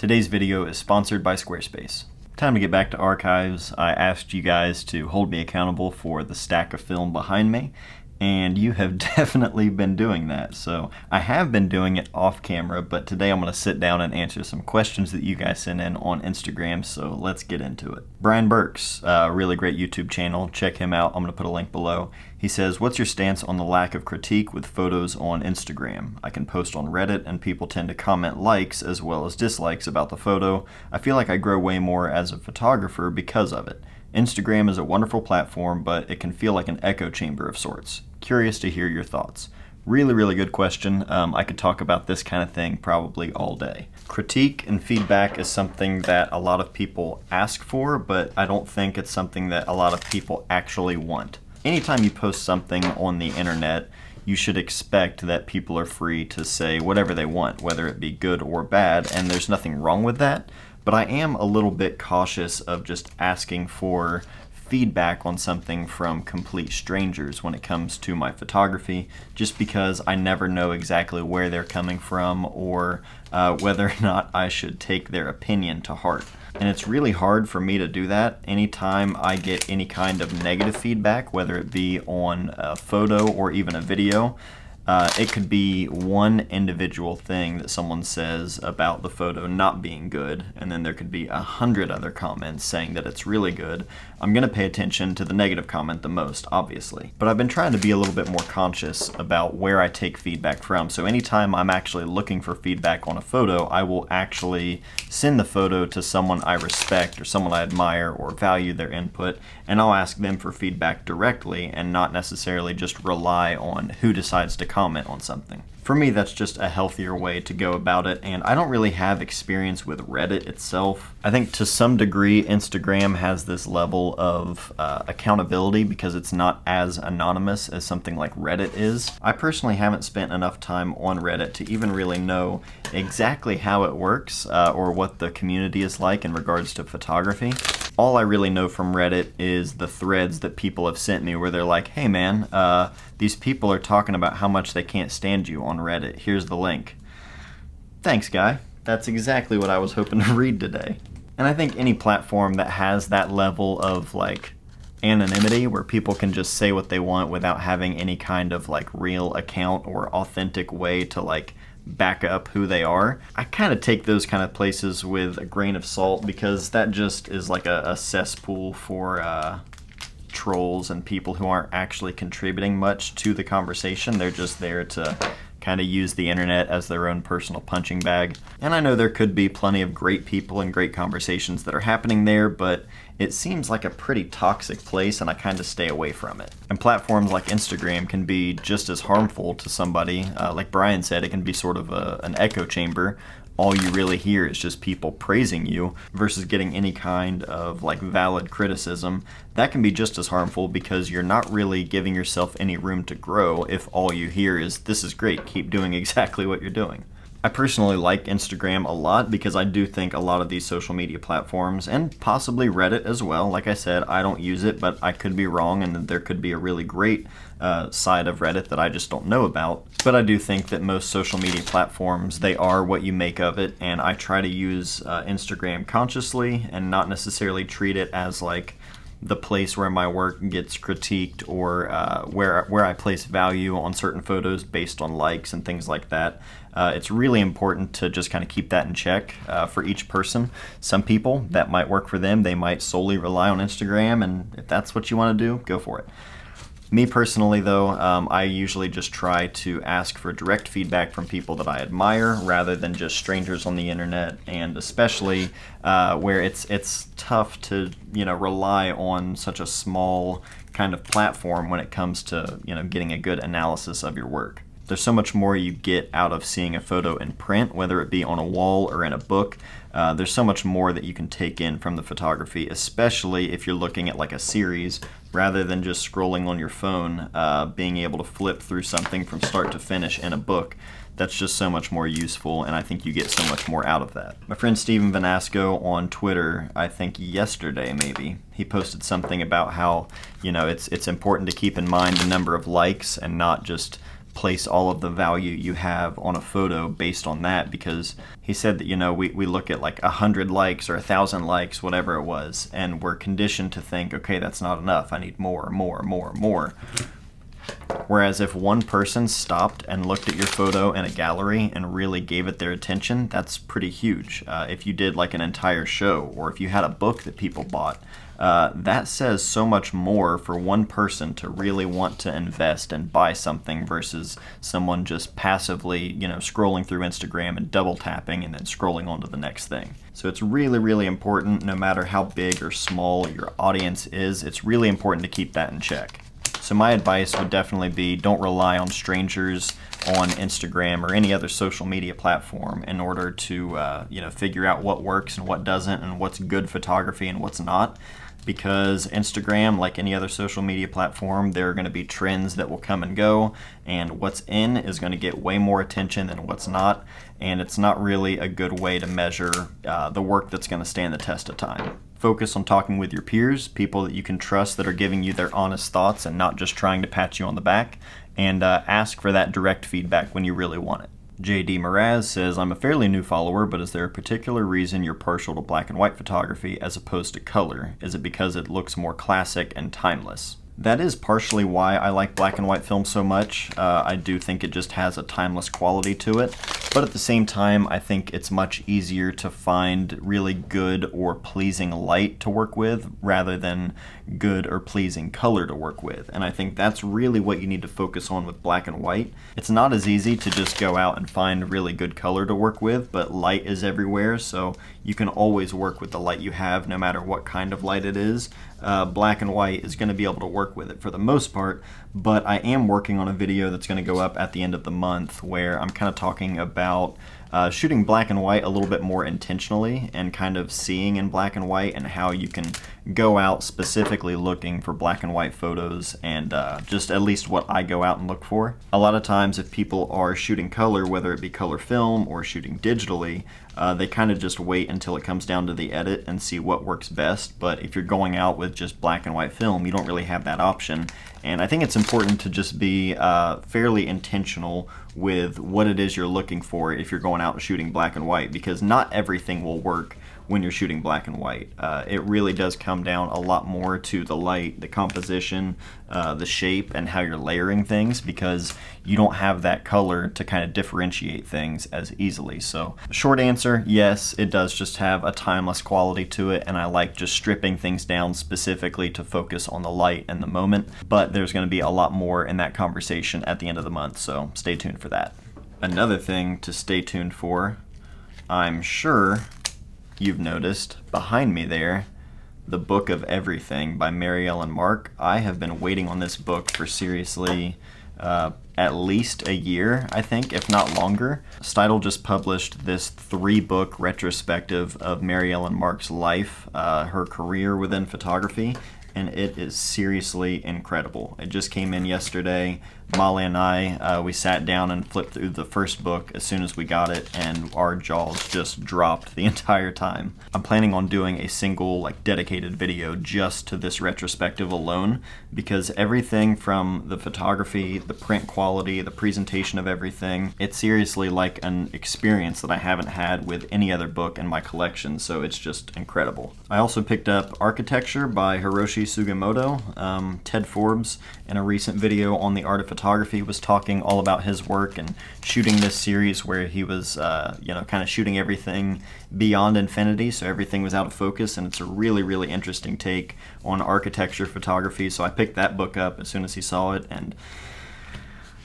Today's video is sponsored by Squarespace. Time to get back to archives. I asked you guys to hold me accountable for the stack of film behind me, and you have definitely been doing that. So I have been doing it off camera, but today I'm going to sit down and answer some questions that you guys sent in on Instagram, so let's get into it. Brian Burks, a really great YouTube channel. Check him out. I'm going to put a link below. He says, "What's your stance on the lack of critique with photos on Instagram? I can post on Reddit and people tend to comment likes as well as dislikes about the photo. I feel like I grow way more as a photographer because of it. Instagram is a wonderful platform, but it can feel like an echo chamber of sorts. Curious to hear your thoughts." Really, really good question. I could talk about this kind of thing probably all day. Critique and feedback is something that a lot of people ask for, but I don't think it's something that a lot of people actually want. Anytime you post something on the internet, you should expect that people are free to say whatever they want, whether it be good or bad, and there's nothing wrong with that. But I am a little bit cautious of just asking for feedback on something from complete strangers when it comes to my photography, just because I never know exactly where they're coming from or whether or not I should take their opinion to heart. And it's really hard for me to do that. Anytime I get any kind of negative feedback, whether it be on a photo or even a video, it could be one individual thing that someone says about the photo not being good, and then there could be 100 other comments saying that it's really good. I'm going to pay attention to the negative comment the most, obviously. But I've been trying to be a little bit more conscious about where I take feedback from. So anytime I'm actually looking for feedback on a photo, I will actually send the photo to someone I respect or someone I admire or value their input, and I'll ask them for feedback directly and not necessarily just rely on who decides to comment on something. For me, that's just a healthier way to go about it, and I don't really have experience with Reddit itself. I think to some degree Instagram has this level of accountability because it's not as anonymous as something like Reddit is. I personally haven't spent enough time on Reddit to even really know exactly how it works or what the community is like in regards to photography. All I really know from Reddit is the threads that people have sent me where they're like, "Hey man, these people are talking about how much they can't stand you on Reddit. Here's the link." Thanks, guy. That's exactly what I was hoping to read today. And I think any platform that has that level of like anonymity where people can just say what they want without having any kind of like real account or authentic way to like back up who they are, I kind of take those kind of places with a grain of salt, because that just is like a cesspool for trolls and people who aren't actually contributing much to the conversation. They're just there to kind of use the internet as their own personal punching bag. And I know there could be plenty of great people and great conversations that are happening there, but it seems like a pretty toxic place and I kind of stay away from it. And platforms like Instagram can be just as harmful to somebody. Like Brian said, it can be sort of an echo chamber. All you really hear is just people praising you versus getting any kind of like valid criticism. That can be just as harmful because you're not really giving yourself any room to grow if all you hear is, "This is great, keep doing exactly what you're doing." I personally like Instagram a lot because I do think a lot of these social media platforms, and possibly Reddit as well, like I said, I don't use it, but I could be wrong and there could be a really great side of Reddit that I just don't know about. But I do think that most social media platforms, they are what you make of it, and I try to use Instagram consciously and not necessarily treat it as like the place where my work gets critiqued or where I place value on certain photos based on likes and things like that. It's really important to just kind of keep that in check for each person. Some people, that might work for them. They might solely rely on Instagram, and if that's what you want to do, go for it. Me personally though, I usually just try to ask for direct feedback from people that I admire rather than just strangers on the internet, and especially where it's tough to rely on such a small kind of platform when it comes to getting a good analysis of your work. There's so much more you get out of seeing a photo in print, whether it be on a wall or in a book. There's so much more that you can take in from the photography, especially if you're looking at like a series rather than just scrolling on your phone. Being able to flip through something from start to finish in a book, that's just so much more useful, and I think you get so much more out of that. My friend Steven Vanasco on Twitter, I think yesterday maybe, he posted something about how it's important to keep in mind the number of likes and not just place all of the value you have on a photo based on that, because he said that, you know, we look at like 100 likes or 1,000 likes, whatever it was, and we're conditioned to think, okay, that's not enough, I need more. Whereas if one person stopped and looked at your photo in a gallery and really gave it their attention, that's pretty huge. If you did like an entire show, or if you had a book that people bought, that says so much more for one person to really want to invest and buy something versus someone just passively, you know, scrolling through Instagram and double tapping and then scrolling on to the next thing. So it's really, really important, no matter how big or small your audience is, it's really important to keep that in check. So my advice would definitely be, don't rely on strangers on Instagram or any other social media platform in order to you know, figure out what works and what doesn't and what's good photography and what's not. Because Instagram, like any other social media platform, there are going to be trends that will come and go, and what's in is going to get way more attention than what's not, and it's not really a good way to measure the work that's going to stand the test of time. Focus on talking with your peers, people that you can trust that are giving you their honest thoughts and not just trying to pat you on the back, and ask for that direct feedback when you really want it. JD Mraz says, I'm a fairly new follower, but is there a particular reason you're partial to black and white photography as opposed to color? Is it because it looks more classic and timeless? That is partially why I like black and white film so much. I do think it just has a timeless quality to it, but at the same time, I think it's much easier to find really good or pleasing light to work with rather than good or pleasing color to work with. And I think that's really what you need to focus on with black and white. It's not as easy to just go out and find really good color to work with, but light is everywhere, so you can always work with the light you have no matter what kind of light it is. Black and white is going to be able to work with it for the most part, but I am working on a video that's going to go up at the end of the month where I'm kind of talking about shooting black and white a little bit more intentionally and kind of seeing in black and white, and how you can go out specifically looking for black and white photos, and just at least what I go out and look for. A lot of times if people are shooting color, whether it be color film or shooting digitally, they kind of just wait until it comes down to the edit and see what works best. But if you're going out with just black and white film, you don't really have that option. And I think it's important to just be fairly intentional with what it is you're looking for if you're going out and shooting black and white, because not everything will work when you're shooting black and white. It really does come down a lot more to the light, the composition, the shape, and how you're layering things, because you don't have that color to kind of differentiate things as easily. So short answer, yes, it does just have a timeless quality to it, and I like just stripping things down specifically to focus on the light and the moment, but there's going to be a lot more in that conversation at the end of the month, so stay tuned for that. Another thing to stay tuned for, I'm sure you've noticed behind me there, The Book of Everything by Mary Ellen Mark. I have been waiting on this book for seriously at least a year, I think, if not longer. Stidle just published this 3-book retrospective of Mary Ellen Mark's life, her career within photography, and it is seriously incredible. It just came in yesterday. Molly and I, we sat down and flipped through the first book as soon as we got it, and our jaws just dropped the entire time. I'm planning on doing a single, like, dedicated video just to this retrospective alone, because everything from the photography, the print quality, the presentation of everything, it's seriously like an experience that I haven't had with any other book in my collection, so it's just incredible. I also picked up Architecture by Hiroshi Sugimoto. Ted Forbes, in a recent video on the art of photography, was talking all about his work and shooting this series where he was, you know, kind of shooting everything beyond infinity, so everything was out of focus, and it's a really, really interesting take on architecture photography. So I picked that book up as soon as he saw it, and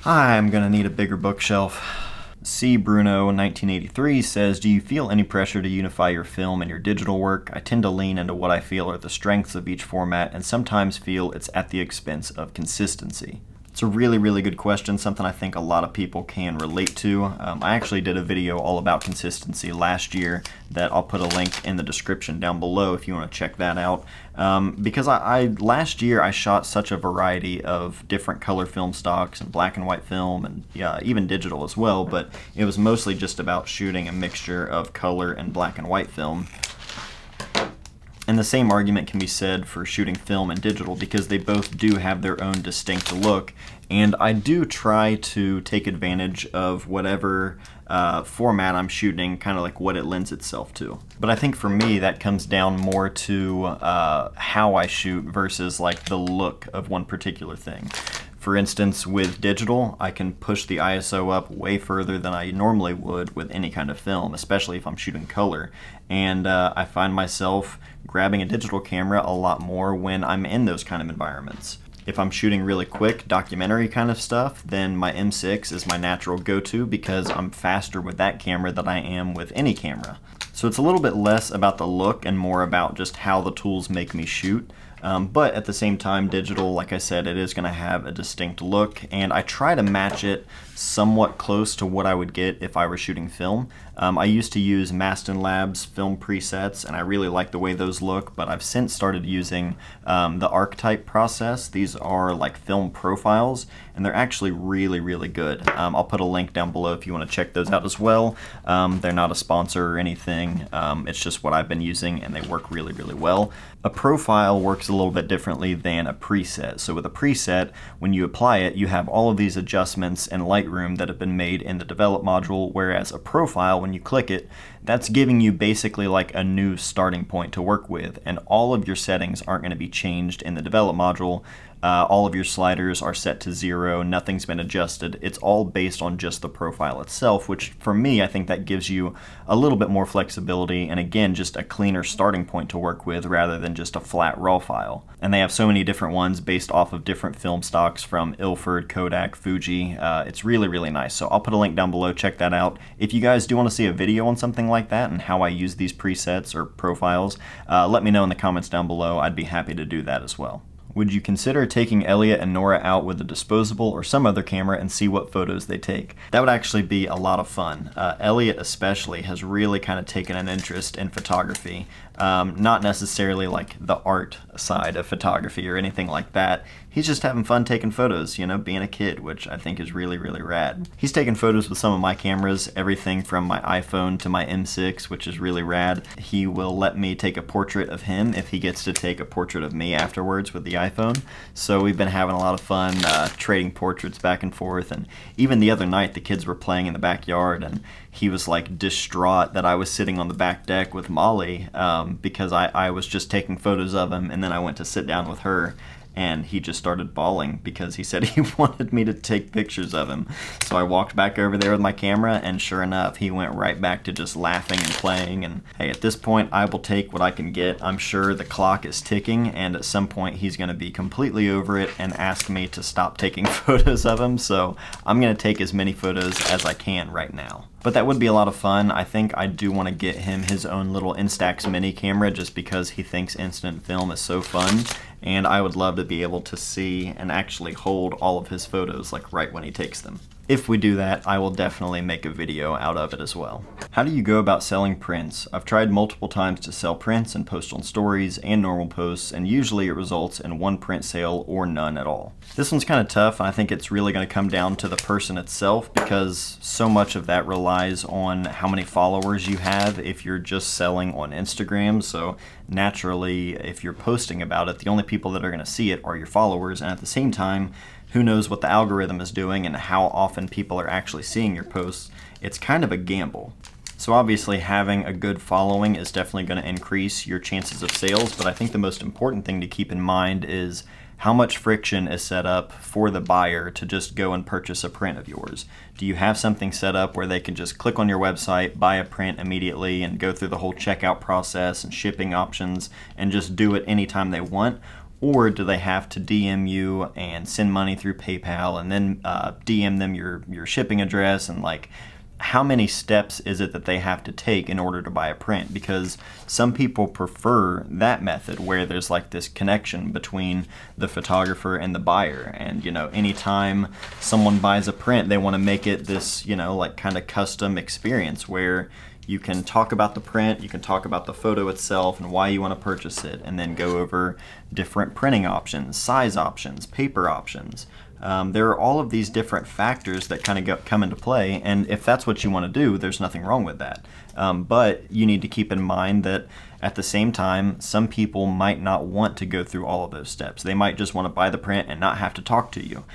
I'm gonna need a bigger bookshelf. C. Bruno 1983 says, do you feel any pressure to unify your film and your digital work? I tend to lean into what I feel are the strengths of each format, and sometimes feel it's at the expense of consistency. It's a really, really good question, something I think a lot of people can relate to. I actually did a video all about consistency last year that I'll put a link in the description down below if you want to check that out. Because last year I shot such a variety of different color film stocks and black and white film, and even digital as well, but it was mostly just about shooting a mixture of color and black and white film. And the same argument can be said for shooting film and digital, because they both do have their own distinct look, and I do try to take advantage of whatever format I'm shooting, kind of like what it lends itself to. But I think for me that comes down more to how I shoot versus like the look of one particular thing. For instance, with digital, I can push the ISO up way further than I normally would with any kind of film, especially if I'm shooting color. And I find myself grabbing a digital camera a lot more when I'm in those kind of environments. If I'm shooting really quick, documentary kind of stuff, then my M6 is my natural go-to because I'm faster with that camera than I am with any camera. So it's a little bit less about the look and more about just how the tools make me shoot. But at the same time, digital, like I said, it is going to have a distinct look, and I try to match it somewhat close to what I would get if I were shooting film. I used to use Maston Labs film presets, and I really like the way those look, but I've since started using the archetype process. These are like film profiles, and they're actually really, really good. I'll put a link down below if you want to check those out as well. They're not a sponsor or anything. It's just what I've been using, and they work really, really well. A profile works a little bit differently than a preset. So with a preset, when you apply it, you have all of these adjustments in Lightroom that have been made in the develop module, whereas a profile, when you click it, that's giving you basically like a new starting point to work with, and all of your settings aren't going to be changed in the develop module. All of your sliders are set to 0, nothing's been adjusted. It's all based on just the profile itself, which for me, I think that gives you a little bit more flexibility, and again, just a cleaner starting point to work with rather than just a flat raw file. And they have so many different ones based off of different film stocks from Ilford, Kodak, Fuji. It's really, really nice. So I'll put a link down below, check that out. If you guys do want to see a video on something like that and how I use these presets or profiles, let me know in the comments down below. I'd be happy to do that as well. Would you consider taking Elliot and Nora out with a disposable or some other camera and see what photos they take? That would actually be a lot of fun. Elliot especially has really kind of taken an interest in photography. Not necessarily like the art side of photography or anything like that. He's just having fun taking photos, you know, being a kid, which I think is really, really rad. He's taken photos with some of my cameras, everything from my iPhone to my M6, which is really rad. He will let me take a portrait of him if he gets to take a portrait of me afterwards with the iPhone. So we've been having a lot of fun trading portraits back and forth, and even the other night the kids were playing in the backyard and he was like distraught that I was sitting on the back deck with Molly because I was just taking photos of him, and then I went to sit down with her and he just started bawling because he said he wanted me to take pictures of him. So I walked back over there with my camera, and sure enough, he went right back to just laughing and playing. And hey, at this point, I will take what I can get. I'm sure the clock is ticking, and at some point he's going to be completely over it and ask me to stop taking photos of him. So I'm going to take as many photos as I can right now. But that would be a lot of fun. I think I do want to get him his own little Instax mini camera just because he thinks instant film is so fun, and I would love to be able to see and actually hold all of his photos like right when he takes them. If we do that, I will definitely make a video out of it as well. How do you go about selling prints? I've tried multiple times to sell prints and post on stories and normal posts, and usually it results in one print sale or none at all. This one's kind of tough, and I think it's really going to come down to the person itself, because so much of that relies on how many followers you have if you're just selling on Instagram. So naturally, if you're posting about it, the only people that are going to see it are your followers, and at the same time, who knows what the algorithm is doing and how often people are actually seeing your posts. It's kind of a gamble. So obviously having a good following is definitely going to increase your chances of sales, but I think the most important thing to keep in mind is how much friction is set up for the buyer to just go and purchase a print of yours. Do you have something set up where they can just click on your website, buy a print immediately, and go through the whole checkout process and shipping options and just do it anytime they want? Or do they have to DM you and send money through PayPal and then DM them your shipping address, and like how many steps is it that they have to take in order to buy a print? Because some people prefer that method where there's like this connection between the photographer and the buyer, and you know, anytime someone buys a print, they want to make it this, you know, like kind of custom experience where you can talk about the print, you can talk about the photo itself and why you want to purchase it, and then go over different printing options, size options, paper options. There are all of these different factors that kind of come into play, and if that's what you want to do, there's nothing wrong with that. But you need to keep in mind that at the same time, some people might not want to go through all of those steps. They might just want to buy the print and not have to talk to you.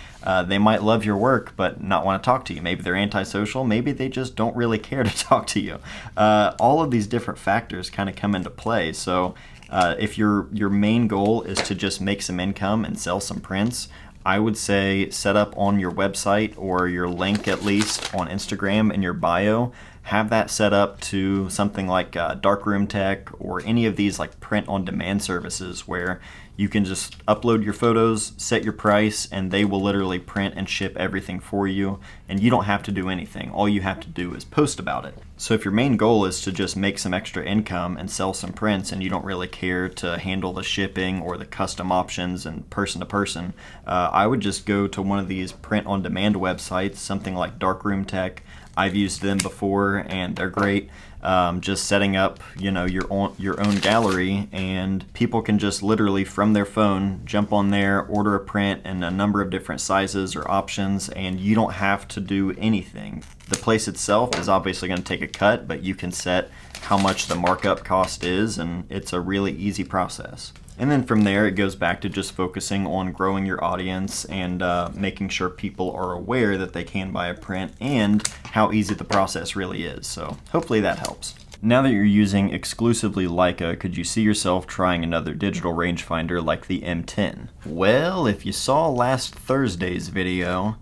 They might love your work but not want to talk to you. Maybe they're antisocial. Maybe they just don't really care to talk to you. All of these different factors kind of come into play. So if your main goal is to just make some income and sell some prints, I would say set up on your website or your link at least on Instagram in your bio. Have that set up to something like Darkroom Tech or any of these like print-on-demand services where you can just upload your photos, set your price, and they will literally print and ship everything for you, and you don't have to do anything. All you have to do is post about it. So if your main goal is to just make some extra income and sell some prints and you don't really care to handle the shipping or the custom options and person-to-person, I would just go to one of these print-on-demand websites, something like Darkroom Tech. I've used them before and they're great. Just setting up, your own gallery, and people can just literally from their phone jump on there, order a print in a number of different sizes or options, and you don't have to do anything. The place itself is obviously going to take a cut, but you can set how much the markup cost is, and it's a really easy process. And then from there, it goes back to just focusing on growing your audience and making sure people are aware that they can buy a print and how easy the process really is. So hopefully that helps. Now that you're using exclusively Leica, could you see yourself trying another digital rangefinder like the M10? Well, if you saw last Thursday's video,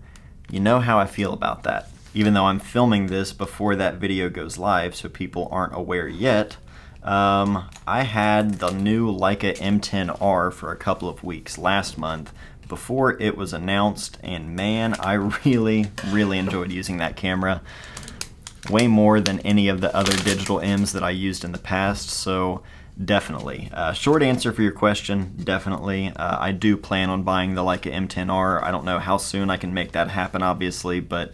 you know how I feel about that. Even though I'm filming this before that video goes live, so people aren't aware yet, I had the new Leica M10R for a couple of weeks last month before it was announced, and man, I really enjoyed using that camera. Way more than any of the other digital M's that I used in the past, so definitely. Short answer for your question, definitely. I do plan on buying the Leica M10R. I don't know how soon I can make that happen, obviously, but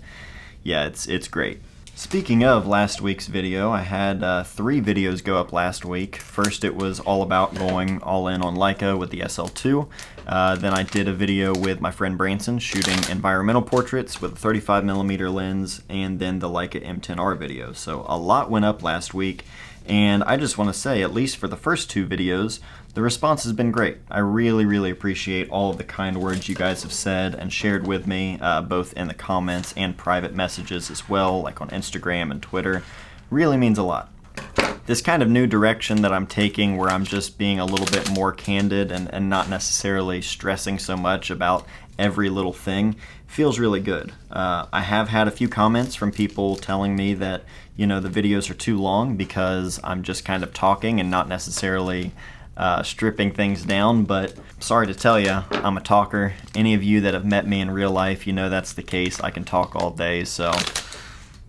yeah, it's great. Speaking of last week's video, I had 3 videos go up last week. First, it was all about going all in on Leica with the SL2. Then I did a video with my friend Branson shooting environmental portraits with a 35mm lens, and then the Leica M10R video. So a lot went up last week, and I just want to say, at least for the first 2 videos, the response has been great. I really appreciate all of the kind words you guys have said and shared with me, both in the comments and private messages as well, like on Instagram and Twitter. Really means a lot. This kind of new direction that I'm taking, where I'm just being a little bit more candid and not necessarily stressing so much about every little thing, feels really good. I have had a few comments from people telling me that, the videos are too long because I'm just kind of talking and not necessarily stripping things down, but sorry to tell you, I'm a talker. Any of you that have met me in real life, that's the case. I can talk all day, so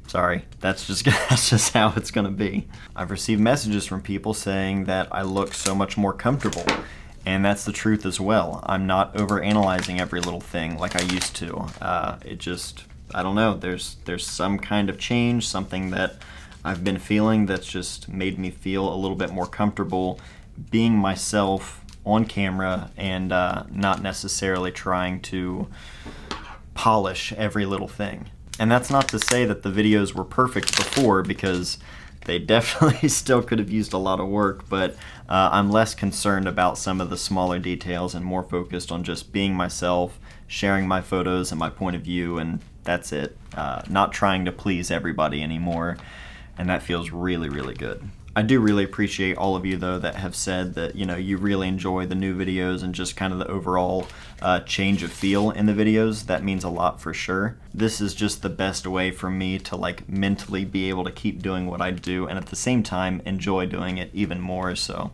sorry. That's just how it's gonna be. I've received messages from people saying that I look so much more comfortable, and that's the truth as well. I'm not overanalyzing every little thing like I used to. I don't know, there's some kind of change, something that I've been feeling that's just made me feel a little bit more comfortable being myself on camera and not necessarily trying to polish every little thing. And that's not to say that the videos were perfect before, because they definitely still could have used a lot of work, but I'm less concerned about some of the smaller details and more focused on just being myself, sharing my photos and my point of view, and that's it. Not trying to please everybody anymore, and that feels really good. I do really appreciate all of you, though, that have said that, you really enjoy the new videos and just kind of the overall change of feel in the videos. That means a lot for sure. This is just the best way for me to mentally be able to keep doing what I do and at the same time enjoy doing it even more. So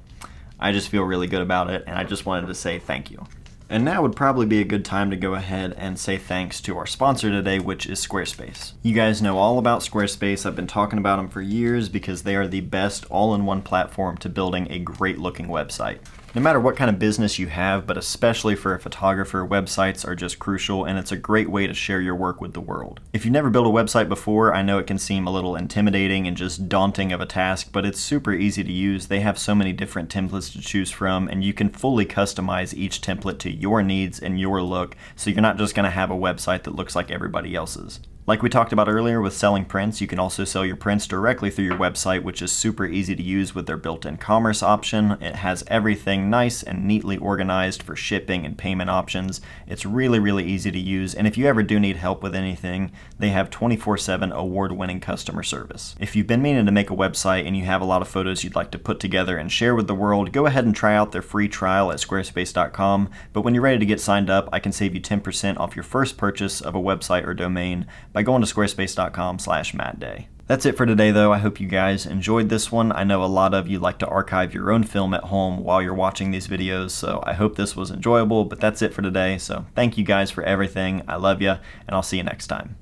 I just feel really good about it, and I just wanted to say thank you. And now would probably be a good time to go ahead and say thanks to our sponsor today, which is Squarespace. You guys know all about Squarespace. I've been talking about them for years because they are the best all-in-one platform to building a great-looking website. No matter what kind of business you have, but especially for a photographer, websites are just crucial, and it's a great way to share your work with the world. If you've never built a website before, I know it can seem a little intimidating and just daunting of a task, but it's super easy to use. They have so many different templates to choose from, and you can fully customize each template to your needs and your look, so you're not just going to have a website that looks like everybody else's. Like we talked about earlier with selling prints, you can also sell your prints directly through your website, which is super easy to use with their built-in commerce option. It has everything nice and neatly organized for shipping and payment options. It's really easy to use, and if you ever do need help with anything, they have 24/7 award-winning customer service. If you've been meaning to make a website and you have a lot of photos you'd like to put together and share with the world, go ahead and try out their free trial at squarespace.com, but when you're ready to get signed up, I can save you 10% off your first purchase of a website or domain by going to squarespace.com/MattDay. That's it for today though. I hope you guys enjoyed this one. I know a lot of you like to archive your own film at home while you're watching these videos, so I hope this was enjoyable, but that's it for today. So thank you guys for everything. I love you, and I'll see you next time.